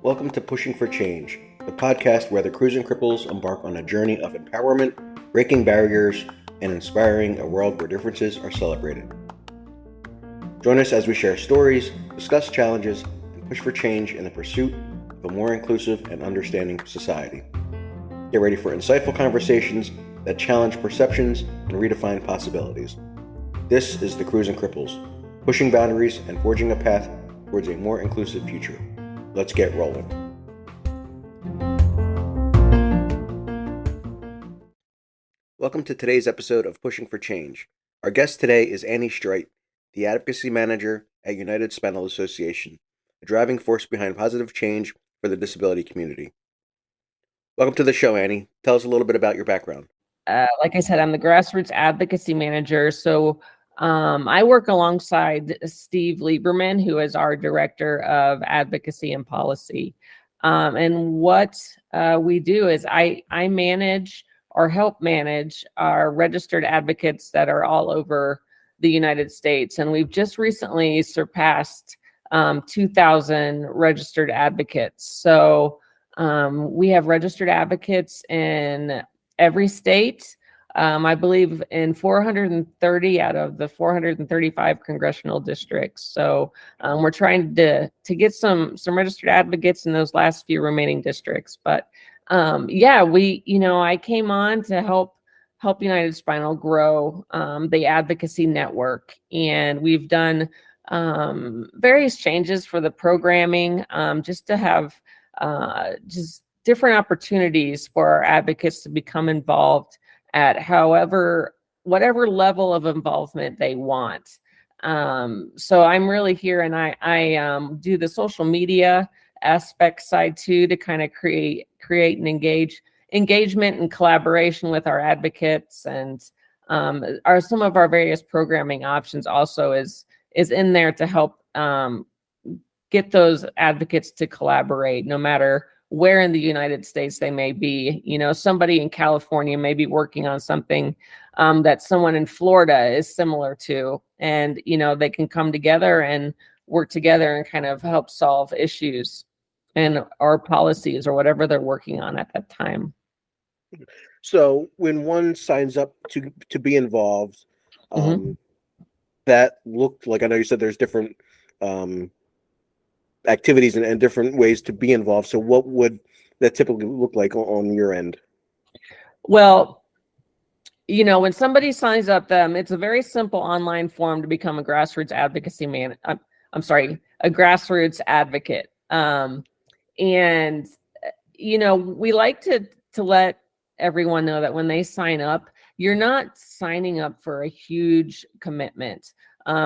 Welcome to Pushing for Change, the podcast where the cruising cripples embark on a journey of empowerment, breaking barriers, and inspiring a world where differences are celebrated. Join us as we share stories, discuss challenges, and push for change in the pursuit of a more inclusive and understanding society. Get ready for insightful conversations that challenge perceptions and redefine possibilities. This is the Cruising Cripples, pushing boundaries and forging a path towards a more inclusive future. Let's get rolling. Welcome to today's episode of Pushing for Change. Our guest today is Annie Streit, the Advocacy Manager at United Spinal Association, a driving force behind positive change for the disability community. Welcome to the show, Annie. Tell us a little bit about your background. Like I said, I'm the Grassroots Advocacy Manager. So I work alongside Steve Lieberman, who is our Director of Advocacy and Policy. And what we do is I manage or help manage our registered advocates that are all over the United States. And we've just recently surpassed 2,000 registered advocates. So we have registered advocates in every state. I believe in 430 out of the 435 congressional districts. So we're trying to get some registered advocates in those last few remaining districts. But I came on to help United Spinal grow the advocacy network, and we've done various changes for the programming just to have just different opportunities for our advocates to become involved at whatever level of involvement they want. So I'm really here, and I do the social media aspect side too, to kind of create and engagement and collaboration with our advocates, and some of our various programming options also is in there to help get those advocates to collaborate, no matter where in the United States they may be. You know, somebody in California may be working on something that someone in Florida is similar to, and they can come together and work together and kind of help solve issues and our policies or whatever they're working on at that time. So when one signs up to be involved, that looked like, I know you said there's different activities and different ways to be involved. So what would that typically look like on your end? Well, when somebody signs up, it's a very simple online form to become a grassroots advocacy a grassroots advocate. And we like to let everyone know that when they sign up, you're not signing up for a huge commitment.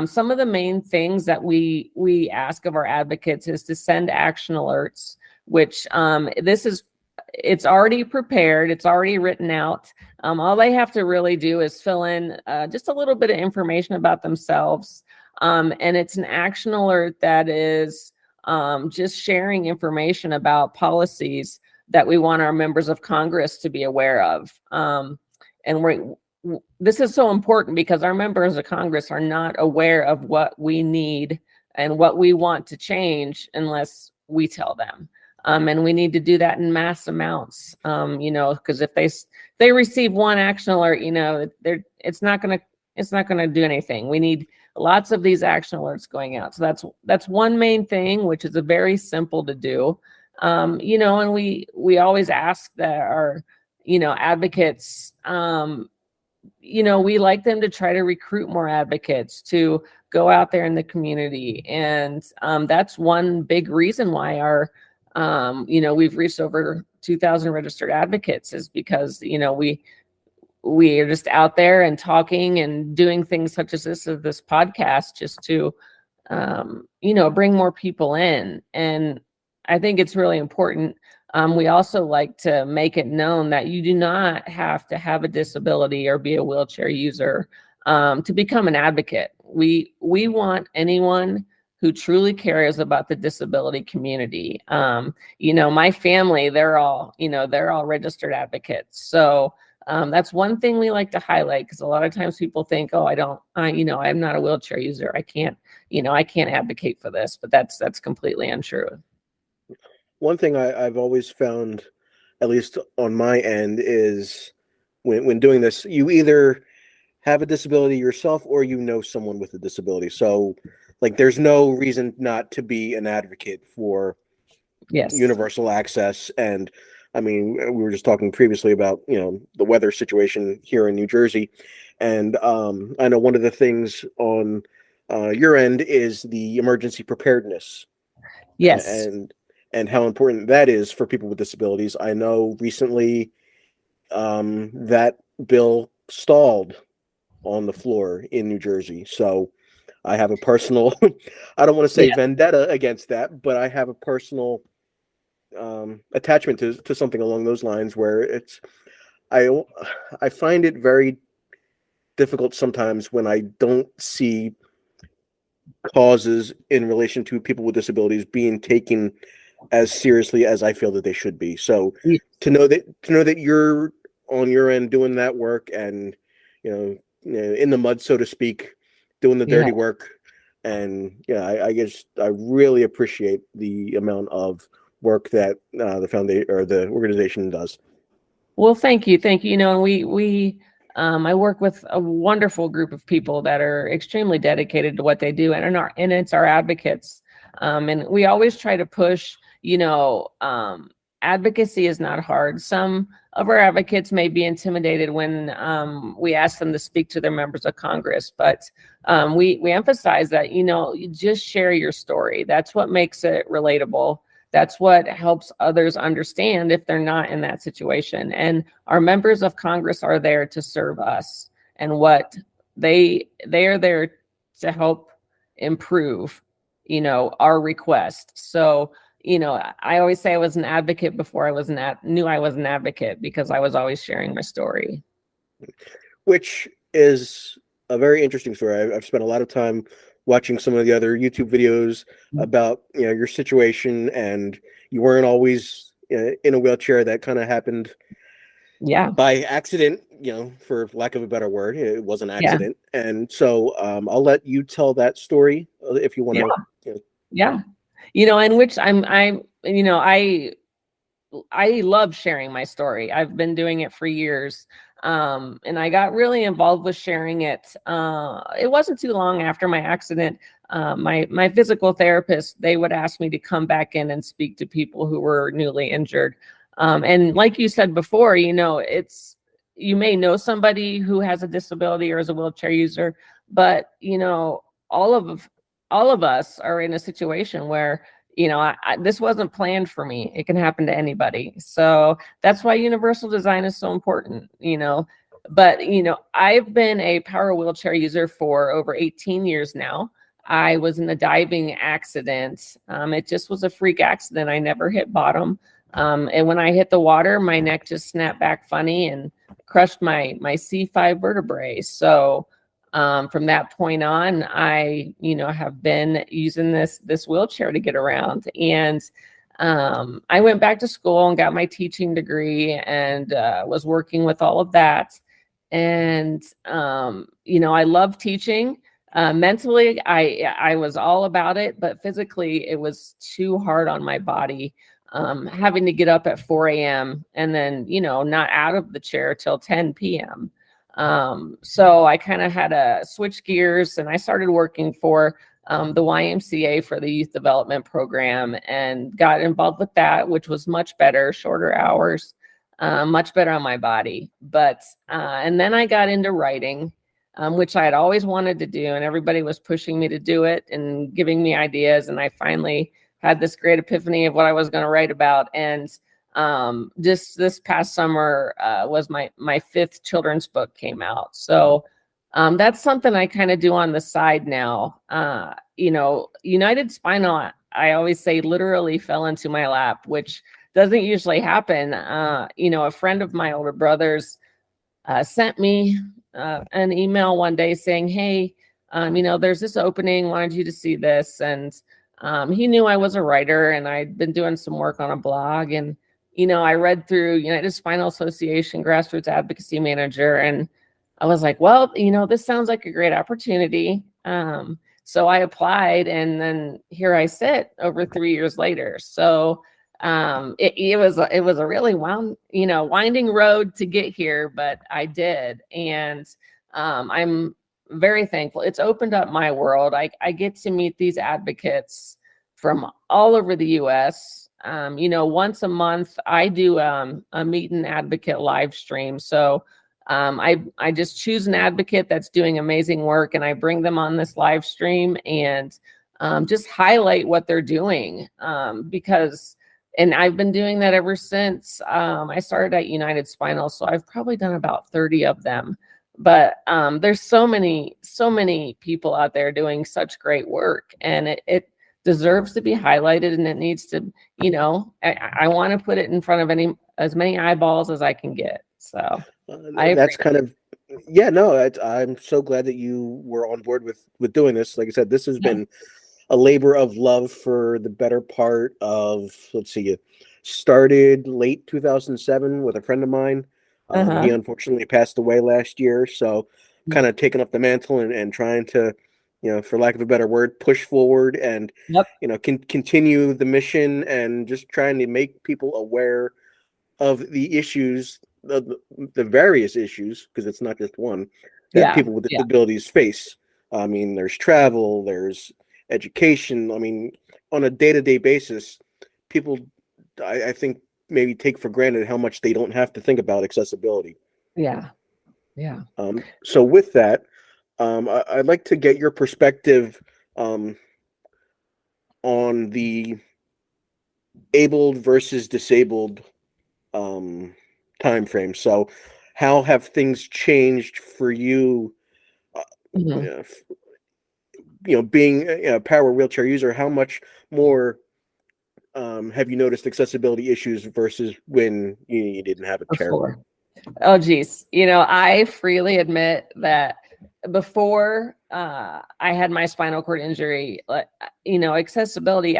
Some of the main things that we ask of our advocates is to send action alerts, which it's already prepared, it's already written out. All they have to really do is fill in just a little bit of information about themselves. And it's an action alert that is just sharing information about policies that we want our members of Congress to be aware of. This is so important because our members of Congress are not aware of what we need and what we want to change unless we tell them. And we need to do that in mass amounts, because if they receive one action alert, it's not going to do anything. We need lots of these action alerts going out. So that's one main thing, which is a very simple to do. And we always ask that our, advocates, we like them to try to recruit more advocates to go out there in the community. And that's one big reason why we've reached over 2,000 registered advocates, is because, we are just out there and talking and doing things such as this podcast just to, bring more people in. And I think it's really important. We also like to make it known that you do not have to have a disability or be a wheelchair user to become an advocate. We want anyone who truly cares about the disability community. My family, they're all registered advocates. So That's one thing we like to highlight, because a lot of times people think, oh, I'm not a wheelchair user. I can't advocate for this, but that's completely untrue. One thing I've always found, at least on my end, is when doing this, you either have a disability yourself or you know someone with a disability. So, like, there's no reason not to be an advocate for Yes. universal access. And I mean, we were just talking previously about, the weather situation here in New Jersey. And I know one of the things on your end is the emergency preparedness. Yes. And how important that is for people with disabilities. I know recently that bill stalled on the floor in New Jersey. So I have a personal, I don't want to say vendetta against that, but I have a personal attachment to something along those lines, where I find it very difficult sometimes when I don't see causes in relation to people with disabilities being taken as seriously as I feel that they should be. So to know that you're on your end doing that work, and in the mud, so to speak, doing the dirty work, and I guess I really appreciate the amount of work that the foundation or the organization does. Well, thank you. And I work with a wonderful group of people that are extremely dedicated to what they do, and it's our advocates. And we always try to push, advocacy is not hard. Some of our advocates may be intimidated when we ask them to speak to their members of Congress, but we emphasize that, you just share your story. That's what makes it relatable. That's what helps others understand if they're not in that situation. And our members of Congress are there to serve us, and what they are there to help improve, our request. So, I always say I was an advocate before I knew I was an advocate, because I was always sharing my story. Which is a very interesting story. I've spent a lot of time watching some of the other YouTube videos about your situation, and you weren't always in a wheelchair. That kind of happened by accident, for lack of a better word. It was an accident. And so I'll let you tell that story if you want to. In which I love sharing my story. I've been doing it for years. And I got really involved with sharing it. It wasn't too long after my accident. My physical therapist, they would ask me to come back in and speak to people who were newly injured. And like you said before, you may know somebody who has a disability or is a wheelchair user, but all of us are in a situation where this wasn't planned for me. It can happen to anybody. So that's why universal design is so important, but, I've been a power wheelchair user for over 18 years now. I was in a diving accident. It just was a freak accident. I never hit bottom. And when I hit the water, my neck just snapped back funny and crushed my C5 vertebrae. So from that point on, I, have been using this wheelchair to get around. And I went back to school and got my teaching degree, and was working with all of that. And, I love teaching. Mentally, I was all about it, but physically it was too hard on my body. Having to get up at 4 a.m. and then, not out of the chair till 10 p.m. So I kind of had to switch gears, and I started working for the YMCA for the youth development program, and got involved with that, which was much better, shorter hours, much better on my body. But and then I got into writing, which I had always wanted to do, and everybody was pushing me to do it and giving me ideas. And I finally had this great epiphany of what I was going to write about. And just this past summer was my fifth children's book came out. So that's something I kind of do on the side now. United Spinal, I always say, literally fell into my lap, which doesn't usually happen. A friend of my older brother's sent me an email one day saying, hey, there's this opening, wanted you to see this. And he knew I was a writer, and I'd been doing some work on a blog, and I read through United Spinal Association, Grassroots Advocacy Manager, and I was like, well, this sounds like a great opportunity. So I applied, and then here I sit over 3 years later. So it was a really winding road to get here, but I did. And I'm very thankful. It's opened up my world. I get to meet these advocates from all over the US. Once a month I do a meet and advocate live stream. So I just choose an advocate that's doing amazing work, and I bring them on this live stream and just highlight what they're doing, and I've been doing that ever since I started at United Spinal. So I've probably done about 30 of them. But there's so many people out there doing such great work, and it deserves to be highlighted, and it needs to, I want to put it in front of as many eyeballs as I can get. So that's kind of, yeah, no, I'm so glad that you were on board with doing this. Like I said, this has been a labor of love for the better part of, let's see, it started late 2007 with a friend of mine. He unfortunately passed away last year. So kind of taking up the mantle and trying to, for lack of a better word, push forward and, continue the mission, and just trying to make people aware of the issues, the various issues, because it's not just one, that people with disabilities face. I mean, there's travel, there's education. I mean, on a day-to-day basis, people, I think, maybe take for granted how much they don't have to think about accessibility. Yeah. So with that, I'd like to get your perspective on the abled versus disabled time frame. So how have things changed for you? Being a power wheelchair user, how much more have you noticed accessibility issues versus when you didn't have a chair? Before. Oh, geez. I freely admit that before I had my spinal cord injury, accessibility,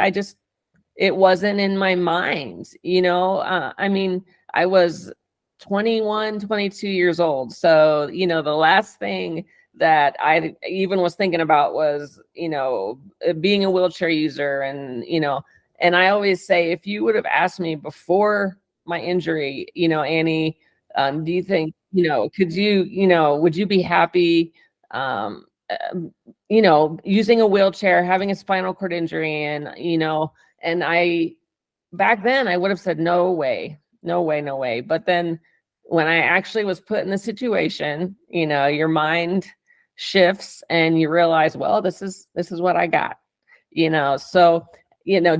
it wasn't in my mind. I mean, I was 21, 22 years old. So, the last thing that I even was thinking about was, being a wheelchair user. And I always say, if you would have asked me before my injury, Annie, do you think, could you, would you be happy, using a wheelchair, having a spinal cord injury? And back then I would have said, no way. But then when I actually was put in the situation, your mind shifts and you realize, well, this is what I got, so,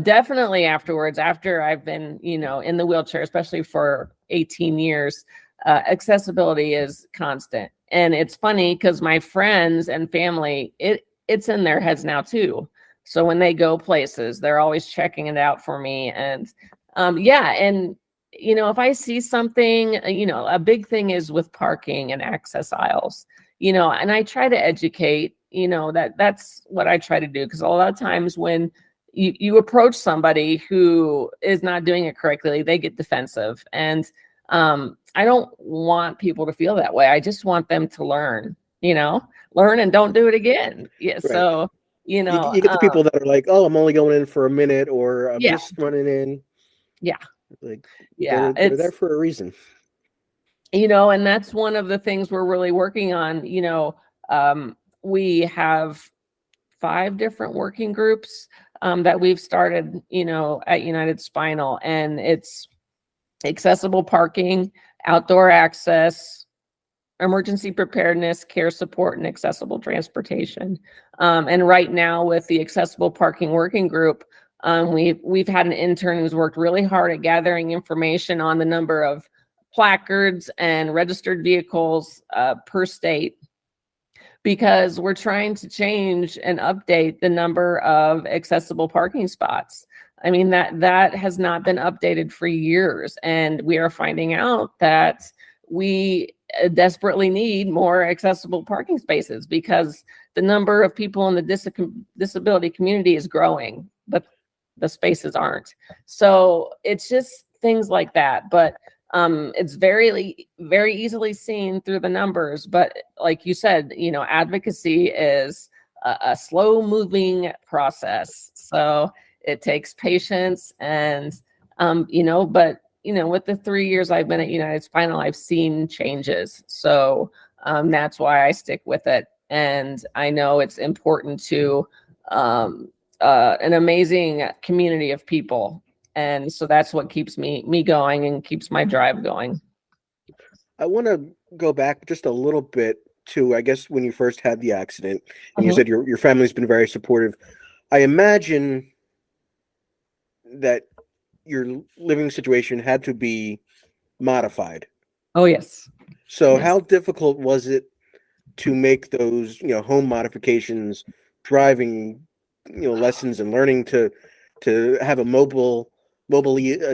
definitely afterwards, after I've been, in the wheelchair, especially for 18 years, accessibility is constant. And it's funny because my friends and family, it's in their heads now too. So when they go places, they're always checking it out for me. And and if I see something, a big thing is with parking and access aisles, and I try to educate, that's what I try to do. Because a lot of times when you approach somebody who is not doing it correctly, they get defensive. And I don't want people to feel that way. I just want them to learn and don't do it again. Yeah. Right. So, you get the people that are like, oh, I'm only going in for a minute, or I'm just running in. Yeah. Like, they're there for a reason. And that's one of the things we're really working on. We have 5 different working groups that we've started, at United Spinal, and it's accessible parking, outdoor access, emergency preparedness, care support, and accessible transportation. And right now with the accessible parking working group, we've had an intern who's worked really hard at gathering information on the number of placards and registered vehicles per state, because we're trying to change and update the number of accessible parking spots. I mean, that has not been updated for years, and we are finding out that we desperately need more accessible parking spaces because the number of people in the disability community is growing, but the spaces aren't. So it's just things like that. But it's very easily seen through the numbers. But like you said, advocacy is a slow moving process. So it takes patience and, but with the 3 years I've been at United Spinal, I've seen changes. So that's why I stick with it. And I know it's important to an amazing community of people. And so that's what keeps me going and keeps my drive going. I want to go back just a little bit to, I guess, when you first had the accident, and you said your family's been very supportive. I imagine that your living situation had to be modified. Oh, yes. So Yes. how difficult was it to make those, home modifications, driving, lessons, and learning to have a mobily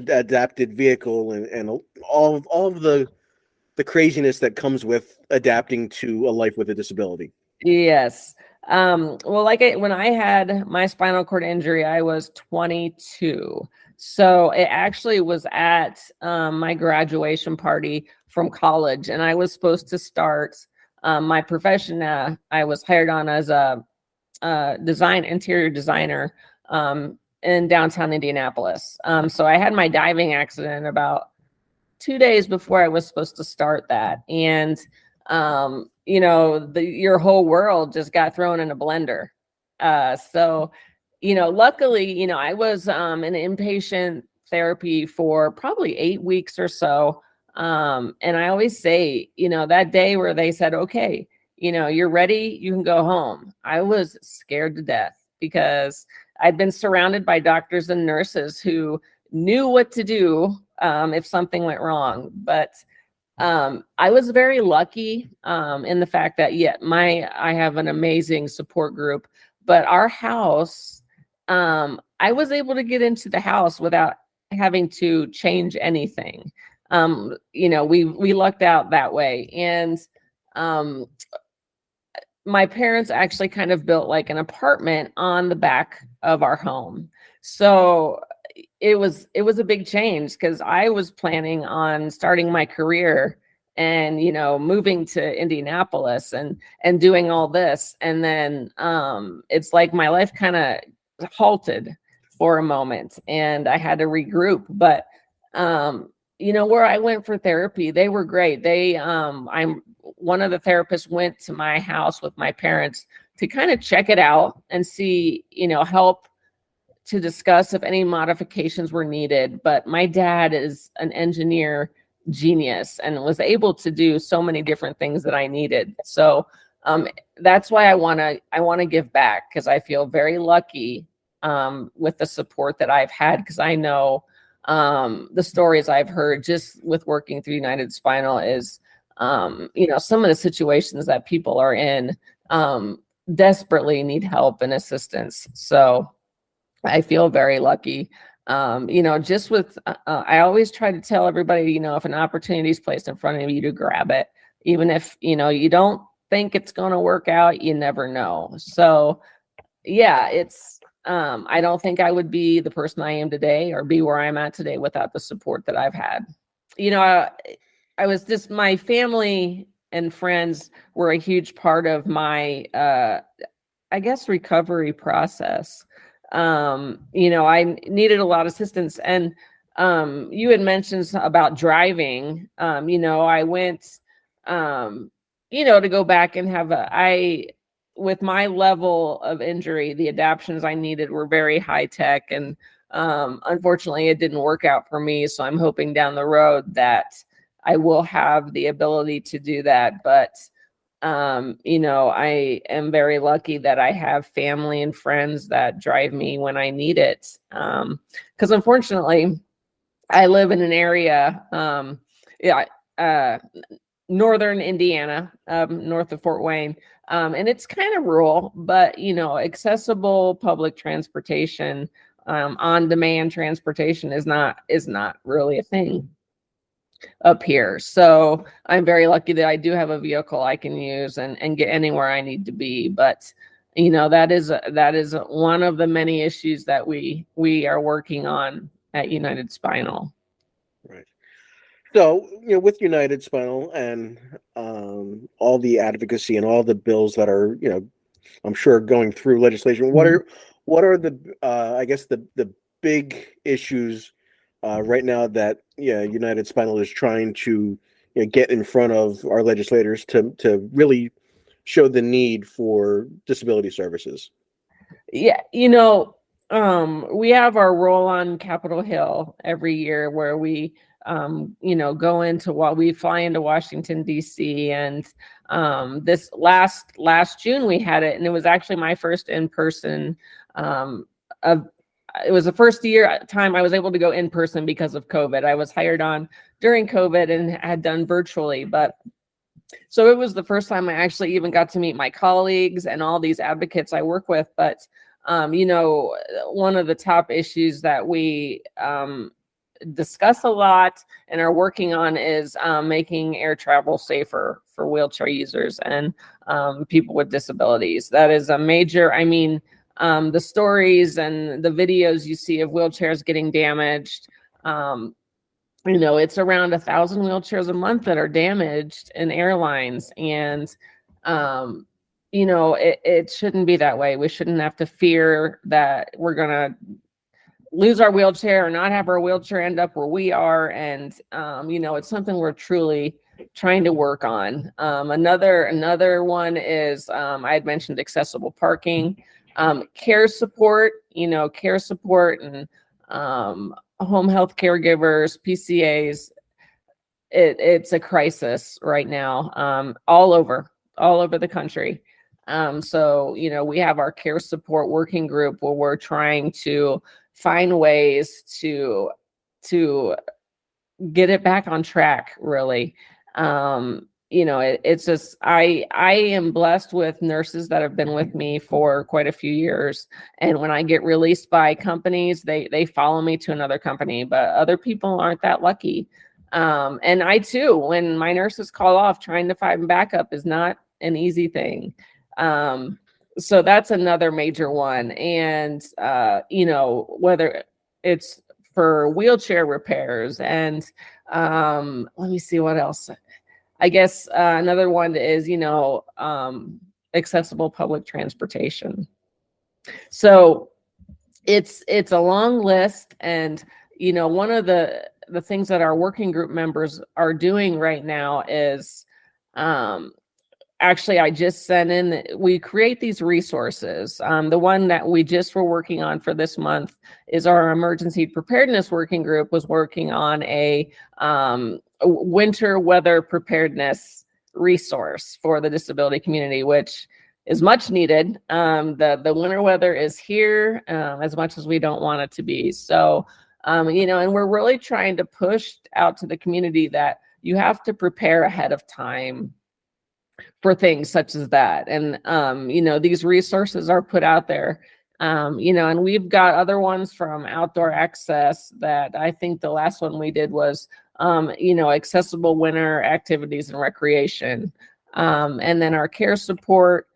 adapted vehicle, and all of the craziness that comes with adapting to a life with a disability? Yes. Well, when I had my spinal cord injury, I was 22. So it actually was at my graduation party from college, and I was supposed to start my profession. I was hired on as a interior designer in downtown Indianapolis. So I had my diving accident about 2 days before I was supposed to start that. And, your whole world just got thrown in a blender. So, luckily, I was in inpatient therapy for probably 8 weeks or so. And I always say, that day where they said, okay, you're ready, you can go home, I was scared to death because I'd been surrounded by doctors and nurses who knew what to do if something went wrong. But I was very lucky in the fact that, I have an amazing support group, but our house, I was able to get into the house without having to change anything. We lucked out that way. And my parents actually kind of built like an apartment on the back of our home. So it was a big change because I was planning on starting my career and moving to Indianapolis and doing all this. And then it's like my life kind of halted for a moment and I had to regroup. But where I went for therapy, they were great. One of the therapists went to my house with my parents to kind of check it out and see, help to discuss if any modifications were needed. But my dad is an engineer genius and was able to do so many different things that I needed. So that's why I want to give back, because I feel very lucky with the support that I've had, because I know the stories I've heard just with working through United Spinal is, some of the situations that people are in desperately need help and assistance. So I feel very lucky. Just with, I always try to tell everybody, if an opportunity is placed in front of you, to grab it, even if, you don't think it's going to work out, you never know. So yeah, I don't think I would be the person I am today or be where I'm at today without the support that I've had. I was just, my family and friends were a huge part of my, I guess, recovery process. I needed a lot of assistance. And you had mentioned about driving. I went, to go back and have with my level of injury, the adaptions I needed were very high tech. And unfortunately, it didn't work out for me. So I'm hoping down the road that I will have the ability to do that. But I am very lucky that I have family and friends that drive me when I need it. Because unfortunately, I live in an area, northern Indiana, north of Fort Wayne, and it's kind of rural, but accessible public transportation, on-demand transportation is not really a thing up here. So I'm very lucky that I do have a vehicle I can use and get anywhere I need to be. But that is one of the many issues that we are working on at United Spinal. So, with United Spinal and all the advocacy and all the bills that are, I'm sure going through legislation, Mhm. what are the I guess the big issues right now that United Spinal is trying to get in front of our legislators to really show the need for disability services? Yeah, we have our roll on Capitol Hill every year where we go into what we fly into Washington D.C. and this last June we had it, and it was actually my first in person of it was the first time I was able to go in person because of COVID. I was hired on during COVID and had done virtually, but so it was the first time I actually even got to meet my colleagues and all these advocates I work with. But, one of the top issues that we discuss a lot and are working on is making air travel safer for wheelchair users and people with disabilities. That is a major, the stories and the videos you see of wheelchairs getting damaged. It's around 1,000 wheelchairs a month that are damaged in airlines. And, it shouldn't be that way. We shouldn't have to fear that we're going to lose our wheelchair or not have our wheelchair end up where we are. And, it's something we're truly trying to work on. Another one is I had mentioned accessible parking, care support, and home health caregivers, PCAs. It's a crisis right now, all over the country. So we have our care support working group where we're trying to find ways to get it back on track, really. It's just I am blessed with nurses that have been with me for quite a few years, and when I get released by companies, they follow me to another company, but other people aren't that lucky. And I too, when my nurses call off, trying to find backup is not an easy thing. So that's another major one. And whether it's for wheelchair repairs and let me see what else. I guess another one is accessible public transportation. So it's a long list, and one of the things that our working group members are doing right now is actually I just sent in, we create these resources. The one that we just were working on for this month is our emergency preparedness working group was working on a winter weather preparedness resource for the disability community, which is much needed. The winter weather is here as much as we don't want it to be. So, and we're really trying to push out to the community that you have to prepare ahead of time for things such as that. And, these resources are put out there, and we've got other ones from Outdoor Access that I think the last one we did was, accessible winter activities and recreation. And then our care support,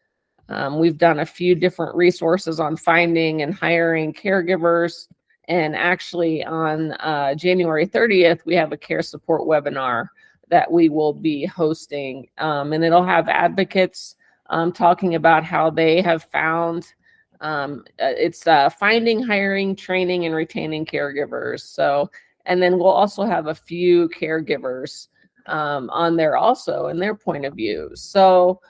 we've done a few different resources on finding and hiring caregivers. And actually on January 30th, we have a care support webinar that we will be hosting. And it'll have advocates talking about how they have found it's finding, hiring, training, and retaining caregivers. So, and then we'll also have a few caregivers on there also and their point of view. So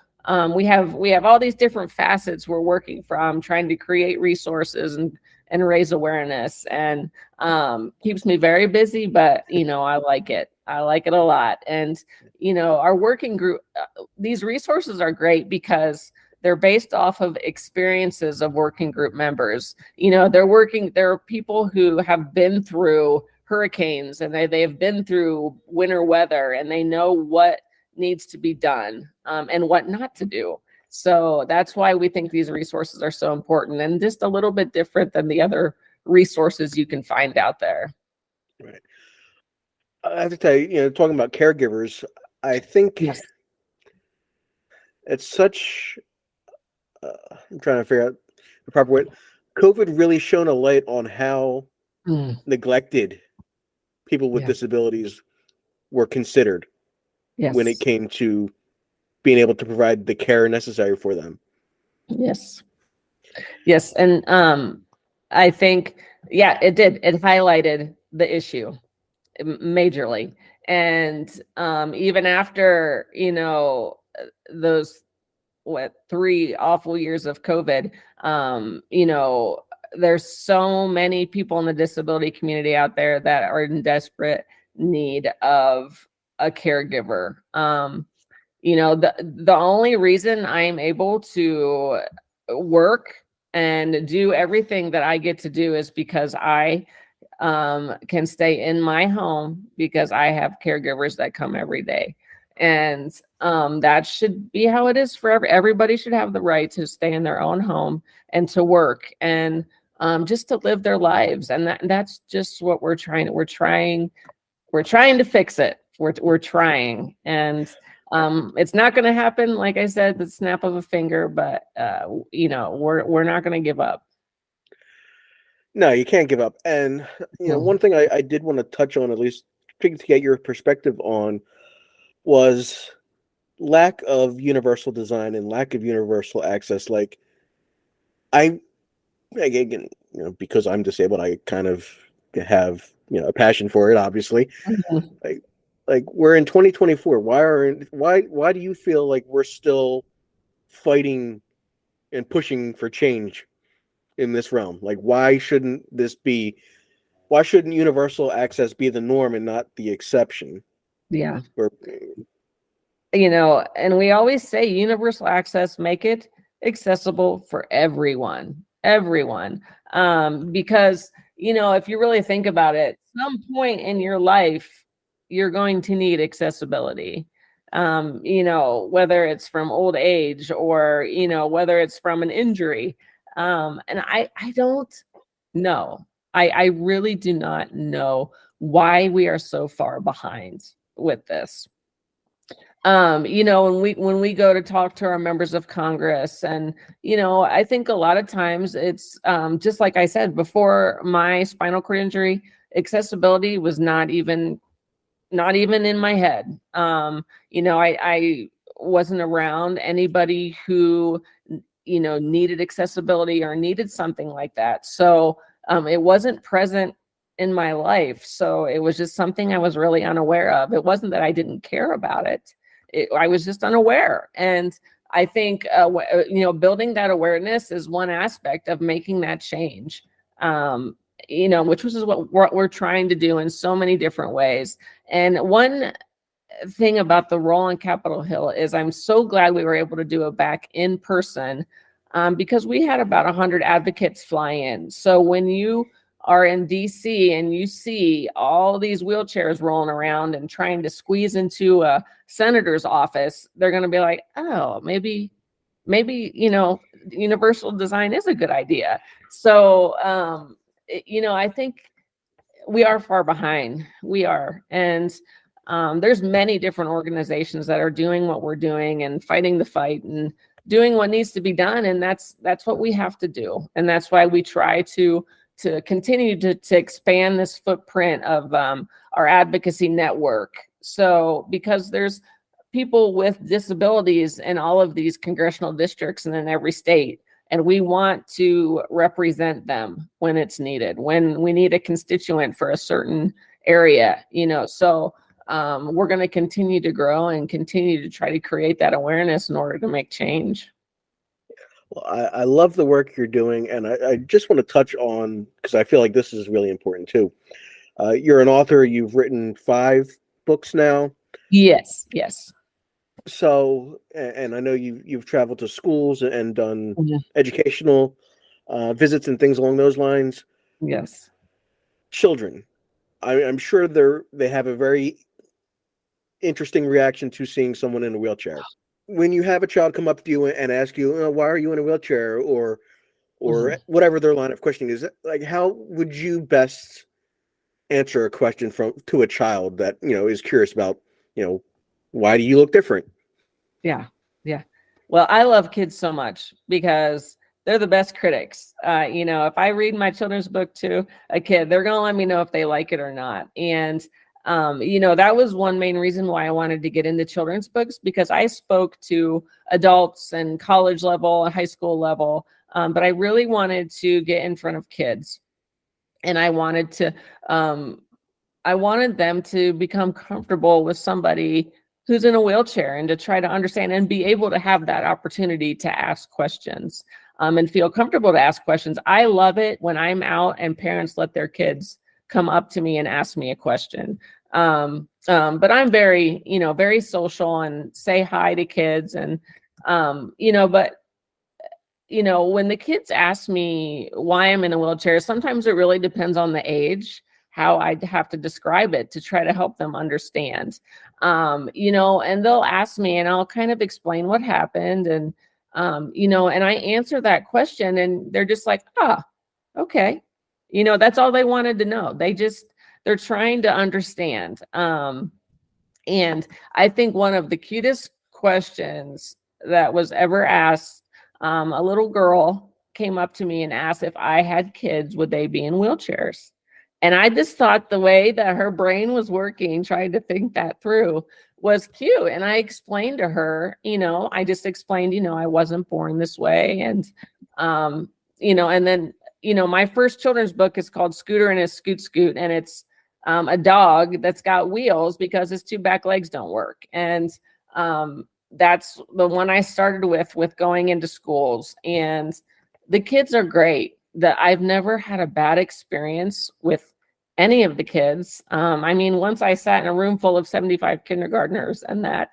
we have all these different facets we're working from, trying to create resources and raise awareness, and keeps me very busy, but I like it. I like it a lot. And our working group, these resources are great because they're based off of experiences of working group members. There are people who have been through hurricanes and they have been through winter weather, and they know what needs to be done and what not to do. So that's why we think these resources are so important and just a little bit different than the other resources you can find out there. Right. I have to tell you, talking about caregivers, I think Yes. it's such. I'm trying to figure out the proper way. COVID really shone a light on how Mm, neglected people with yeah. disabilities were considered when it Yes. came to being able to provide the care necessary for them. Yes. Yes. And I think, yeah, it did. It highlighted the issue majorly. And even after, those 3 awful years of COVID, there's so many people in the disability community out there that are in desperate need of a caregiver. The only reason I'm able to work and do everything that I get to do is because I can stay in my home because I have caregivers that come every day. And that should be how it is for everybody should have the right to stay in their own home and to work and just to live their lives. And that's just what we're trying. We're trying to fix it. We're trying. And it's not going to happen, like I said, the snap of a finger, but we're not going to give up. No, you can't give up. And one thing I did want to touch on, at least to get your perspective on, was lack of universal design and lack of universal access. Like, again, because I'm disabled, I kind of have a passion for it. Obviously, like we're in 2024. Why do you feel like we're still fighting and pushing for change in this realm? Like, why shouldn't universal access be the norm and not the exception? Yeah. And we always say universal access, make it accessible for everyone, because, if you really think about it, some point in your life, you're going to need accessibility, whether it's from old age or, whether it's from an injury. And I don't know. I really do not know why we are so far behind with this. When we go to talk to our members of Congress, and I think a lot of times it's just like I said before, my spinal cord injury, accessibility was not even in my head. I wasn't around anybody who needed accessibility or needed something like that, so it wasn't present in my life. So it was just something I was really unaware of. It wasn't that I didn't care about it. I was just unaware. And I think, building that awareness is one aspect of making that change, which is what we're trying to do in so many different ways. And one thing about the role in Capitol Hill is I'm so glad we were able to do it back in person, because we had about 100 advocates fly in. So when you are in DC and you see all these wheelchairs rolling around and trying to squeeze into a senator's office, they're going to be like, oh, maybe, universal design is a good idea. So, I think we are far behind. We are. And there's many different organizations that are doing what we're doing and fighting the fight and doing what needs to be done. And that's what we have to do. And that's why we try to continue to expand this footprint of our advocacy network. So because there's people with disabilities in all of these congressional districts and in every state, and we want to represent them when it's needed, when we need a constituent for a certain area, so we're going to continue to grow and continue to try to create that awareness in order to make change. Well, I love the work you're doing, and I just want to touch on, because I feel like this is really important too. You're an author. You've written 5 books now. Yes. So, and I know you've traveled to schools and done educational visits and things along those lines. Yes. Children, I'm sure they have a very interesting reaction to seeing someone in a wheelchair. When you have a child come up to you and ask you, why are you in a wheelchair, or whatever their line of questioning is, like, how would you best answer a question to a child that is curious about, why do you look different? Yeah. Well, I love kids so much because they're the best critics. If I read my children's book to a kid, they're going to let me know if they like it or not. And That was one main reason why I wanted to get into children's books, because I spoke to adults and college level and high school level, but I really wanted to get in front of kids, and I wanted them to become comfortable with somebody who's in a wheelchair, and to try to understand and be able to have that opportunity to ask questions, and feel comfortable to ask questions. I love it when I'm out and parents let their kids come up to me and ask me a question. But I'm very, very social and say hi to kids, and, when the kids ask me why I'm in a wheelchair, sometimes it really depends on the age, how I'd have to describe it to try to help them understand. And they'll ask me and I'll kind of explain what happened, and, and I answer that question, and they're just like, okay. That's all they wanted to know. They're trying to understand. And I think one of the cutest questions that was ever asked, a little girl came up to me and asked if I had kids, would they be in wheelchairs? And I just thought the way that her brain was working, trying to think that through, was cute. And I explained to her, I just explained, I wasn't born this way. And, and then, my first children's book is called Scooter and his Scoot Scoot. And it's a dog that's got wheels because his two back legs don't work. And that's the one I started with going into schools. And the kids are great. I've never had a bad experience with any of the kids. Once I sat in a room full of 75 kindergartners, and I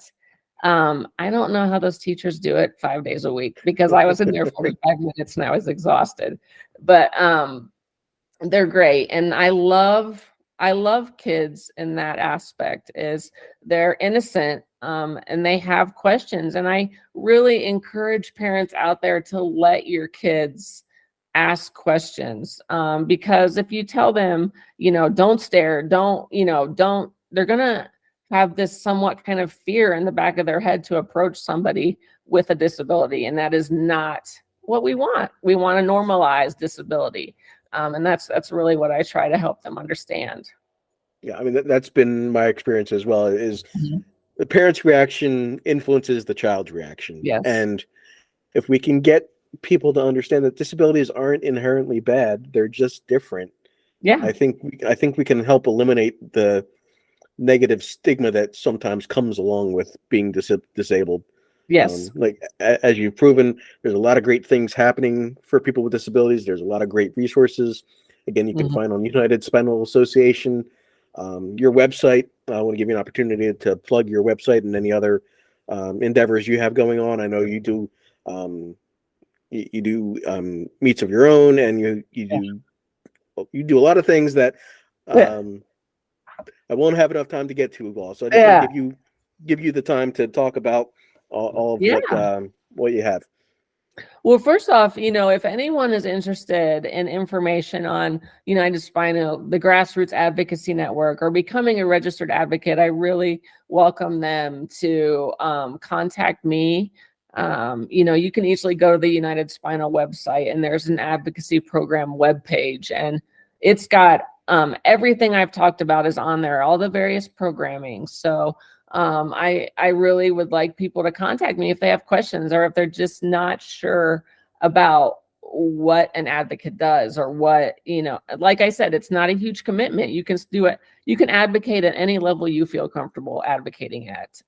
don't know how those teachers do it 5 days a week, because I was in there 45 minutes and I was exhausted. But they're great. And I love kids in that aspect, is they're innocent, and they have questions. And I really encourage parents out there to let your kids ask questions, because if you tell them, don't stare, don't, they're going to have this somewhat kind of fear in the back of their head to approach somebody with a disability. And that is not what we want. We want to normalize disability. And that's really what I try to help them understand. Yeah, that's been my experience as well, is the parent's reaction influences the child's reaction. Yes. And if we can get people to understand that disabilities aren't inherently bad, they're just different. Yeah. I think we can help eliminate the negative stigma that sometimes comes along with being disabled. Yes. As you've proven, there's a lot of great things happening for people with disabilities. There's a lot of great resources. Again, you can find on United Spinal Association. Your website, I want to give you an opportunity to plug your website and any other endeavors you have going on. I know you do meets of your own, and you do a lot of things that I won't have enough time to get to all. So I just want to give you the time to talk about all of what you have. Well, first off, if anyone is interested in information on United Spinal, the Grassroots Advocacy Network, or becoming a registered advocate, I really welcome them to contact me. You can easily go to the United Spinal website, and there's an advocacy program webpage, and it's got everything I've talked about is on there, all the various programming. So I really would like people to contact me if they have questions, or if they're just not sure about what an advocate does, or what, like I said, it's not a huge commitment. You can do it. You can advocate at any level you feel comfortable advocating at.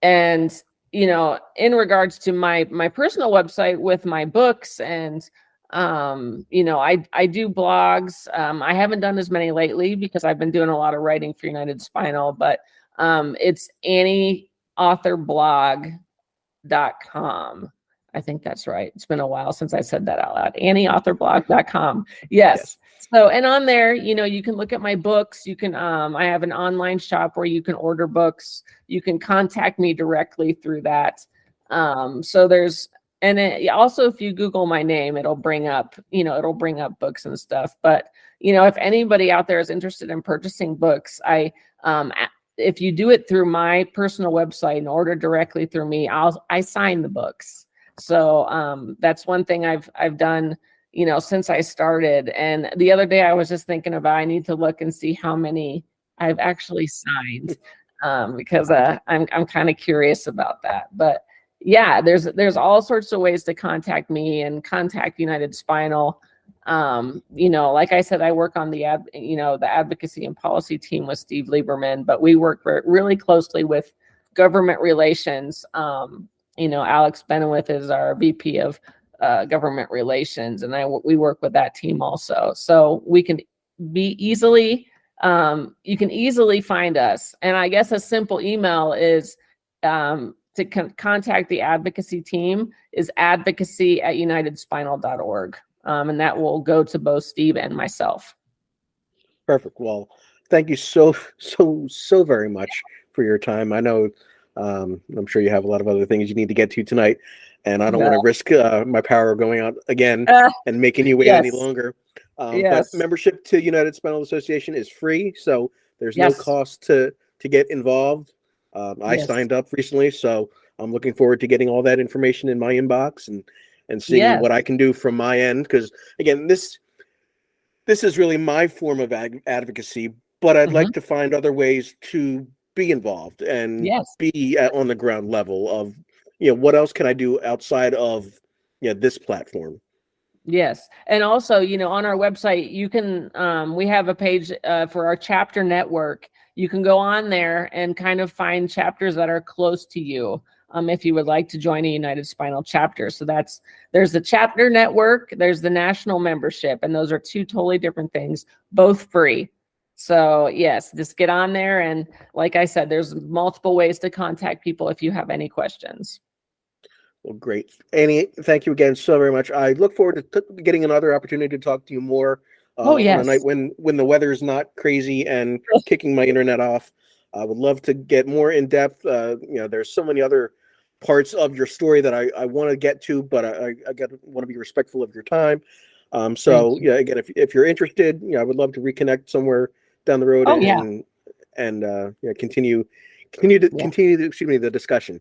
And in regards to my personal website with my books, and I do blogs. I haven't done as many lately because I've been doing a lot of writing for United Spinal, but it's annieauthorblog.com. I think that's right. It's been a while since I said that out loud. annieauthorblog.com. Yes. So, and on there, you can look at my books. You can, I have an online shop where you can order books. You can contact me directly through that. So there's, and also if you Google my name, it'll bring up books and stuff. But, if anybody out there is interested in purchasing books, if you do it through my personal website and order directly through me, I sign the books. So that's one thing I've done, since I started. And the other day I was just thinking about, I need to look and see how many I've actually signed, because I'm kind of curious about that. But yeah, there's all sorts of ways to contact me and contact United Spinal. Like I said, I work on the advocacy and policy team with Steve Lieberman, but we work really closely with government relations. Alex Benowith is our VP of government relations, and we work with that team also. So we can you can easily find us. And I guess a simple email is to contact the advocacy team is advocacy@unitedspinal.org. And that will go to both Steve and myself. Perfect. Well, thank you so very much for your time. I know I'm sure you have a lot of other things you need to get to tonight, and I don't want to risk my power going out again and making you wait any longer. But membership to United Spinal Association is free, so there's no cost to get involved. I signed up recently, so I'm looking forward to getting all that information in my inbox and seeing what I can do from my end. Because again, this is really my form of advocacy, but I'd like to find other ways to be involved and be on the ground level of, what else can I do outside of, this platform. Yes. And also, on our website, you can, we have a page for our chapter network. You can go on there and kind of find chapters that are close to you. If you would like to join a United Spinal chapter. So there's the chapter network, there's the national membership, and those are two totally different things, both free. So yes, just get on there. And like I said, there's multiple ways to contact people if you have any questions. Well, great. Annie, thank you again so very much. I look forward to getting another opportunity to talk to you more on a night when the weather is not crazy and kicking my internet off. I would love to get more in depth. There's so many other parts of your story that I want to get to, but I want to be respectful of your time. So again, if you're interested, I would love to reconnect somewhere down the road and continue the discussion.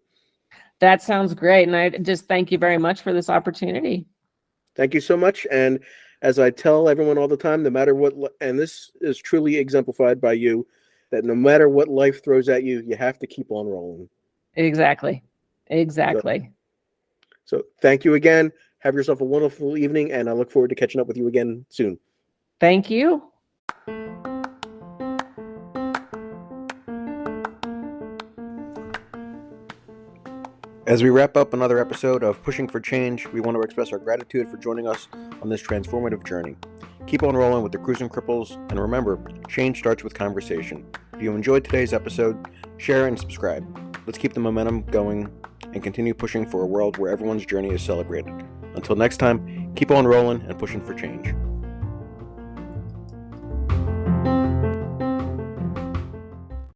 That sounds great. And I just thank you very much for this opportunity. Thank you so much. And as I tell everyone all the time, no matter what, and this is truly exemplified by you, that no matter what life throws at you, you have to keep on rolling. Exactly. So thank you again. Have yourself a wonderful evening, and I look forward to catching up with you again soon. Thank you. As we wrap up another episode of Pushing for Change, we want to express our gratitude for joining us on this transformative journey. Keep on rolling with the Cruising Cripples, and remember, change starts with conversation. If you enjoyed today's episode, share and subscribe. Let's keep the momentum going and continue pushing for a world where everyone's journey is celebrated. Until next time, keep on rolling and pushing for change.